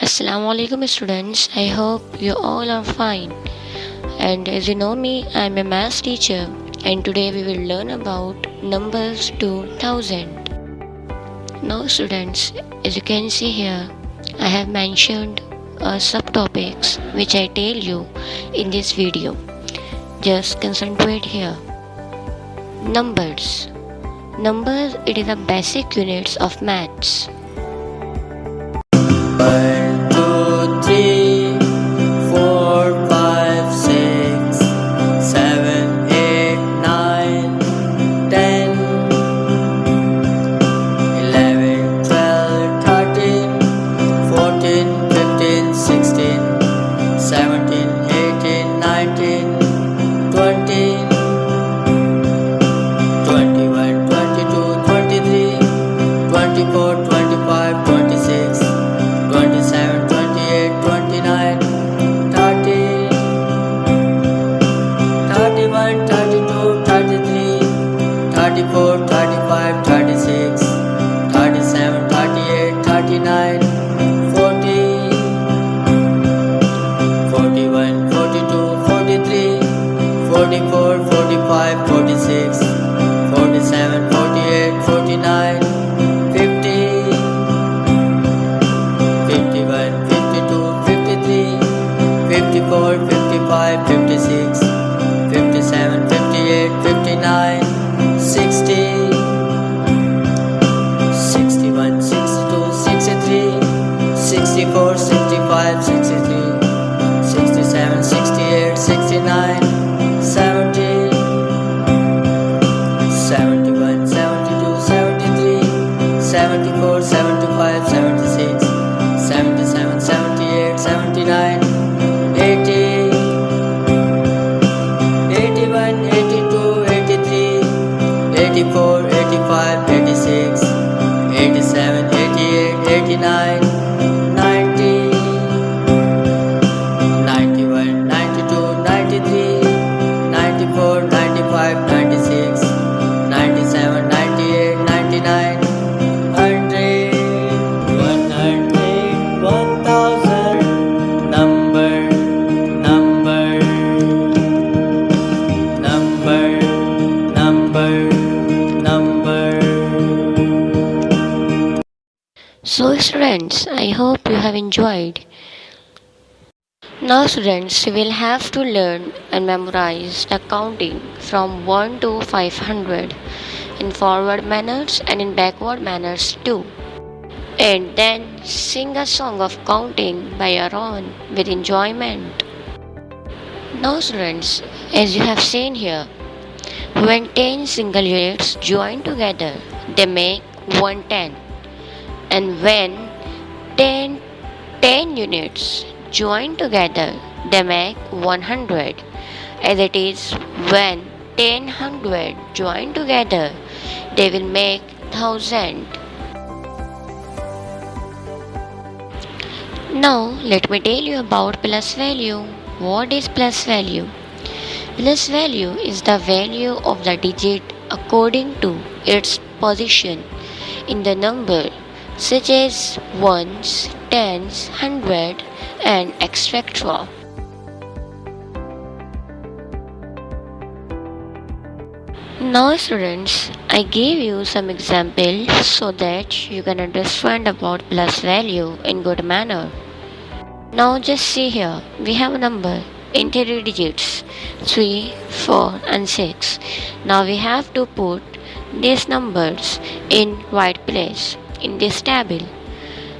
Assalamu alaikum students. I hope you all are fine. And as you know me, I am a maths teacher and today we will learn about numbers to 1000. Now students, as you can see here, I have mentioned subtopics which I tell you in this video. Just concentrate here. Numbers. Numbers, it is the basic units of maths. 1, 2, 3, 4, 5, 6, 7, 8, 9, 10, 11, 12, 13, 14, 15, 16, 17, 18, 19, 20, 21, 22, 23, 24, 25, 26, 27, 28, 29, 30, 31, 32, 33, 34, 35, 36, 37, 38, 39, 40, 41, 42, 43, 44, 45, 46, 47, 48, 49, 50, 51, 52, 53, 54, 55, 56, 57, 58, 59, 60, 61, 62, 63, 64, 65, 63, 67, 68, 69, 70, 71, 72, 73, 74, 75, 76, 77, 78, 79, 80, 81, 82, 83, 84, 85, 86, 87, 88, 89, 90, 91, 92, 93, 94, 95, 96, 97, 98, 99, 100, 100, 1000. Number, number, number, number, number. So students, I hope you have enjoyed. Now students, we will have to learn and memorize the counting from 1 to 500 in forward manners and in backward manners too. And then sing a song of counting by your own with enjoyment. Now students, as you have seen here, when 10 single units join together, they make 110. And when 10 units join together, they make 100. As it is when 10 hundred join together, they will make 1000. Now let me tell you about plus value. What is plus value? Plus value is the value of the digit according to its position in the number, such as ones, tens, hundred, and etc. Now students, I gave you some examples so that you can understand about plus value in good manner. Now just see here, we have a number in 3 digits, 3, 4 and 6. Now we have to put these numbers in right place in this table.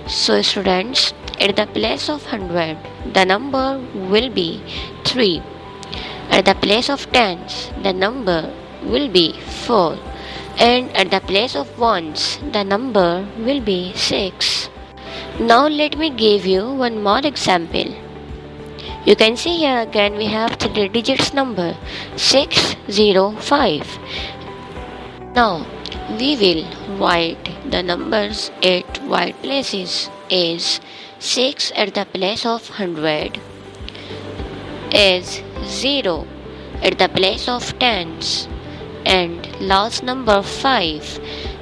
So students, at the place of 100, the number will be 3. At the place of tens, the number will be 4. And at the place of ones, the number will be 6. Now let me give you one more example. You can see here again we have 3 digits number 605. Now we will write the numbers at right places as 6 at the place of 100, as 0 at the place of tens, and last number 5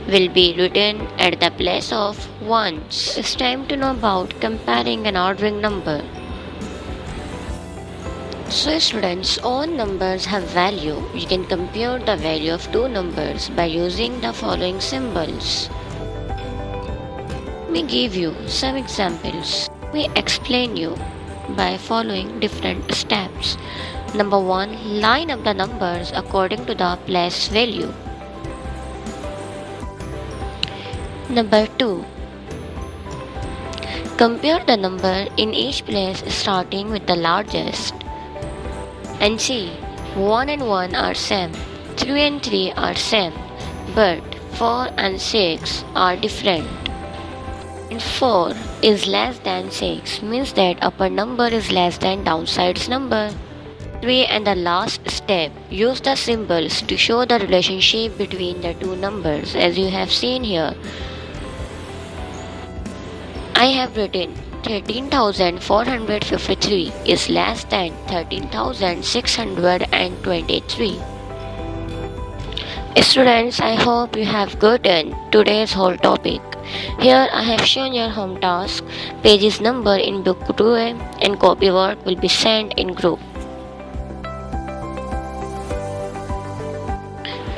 will be written at the place of ones. It's time to know about comparing and ordering number. So students, all numbers have value. You can compare the value of two numbers by using the following symbols. Let me give you some examples. We explain you by following different steps. Number 1. Line up the numbers according to the place value. Number 2. Compare the number in each place starting with the largest. And see, 1 and 1 are same, 3 and 3 are same, but 4 and 6 are different. And 4 is less than 6 means that upper number is less than downside's number. 3 and the last step, use the symbols to show the relationship between the two numbers as you have seen here. I have written 13,453 is less than 13,623. Students, I hope you have gotten today's whole topic. Here I have shown your home task, pages number in book 2A and copy work will be sent in group.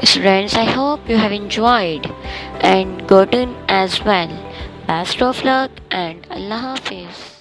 Students, I hope you have enjoyed and gotten as well. Best of luck and Allah Hafiz.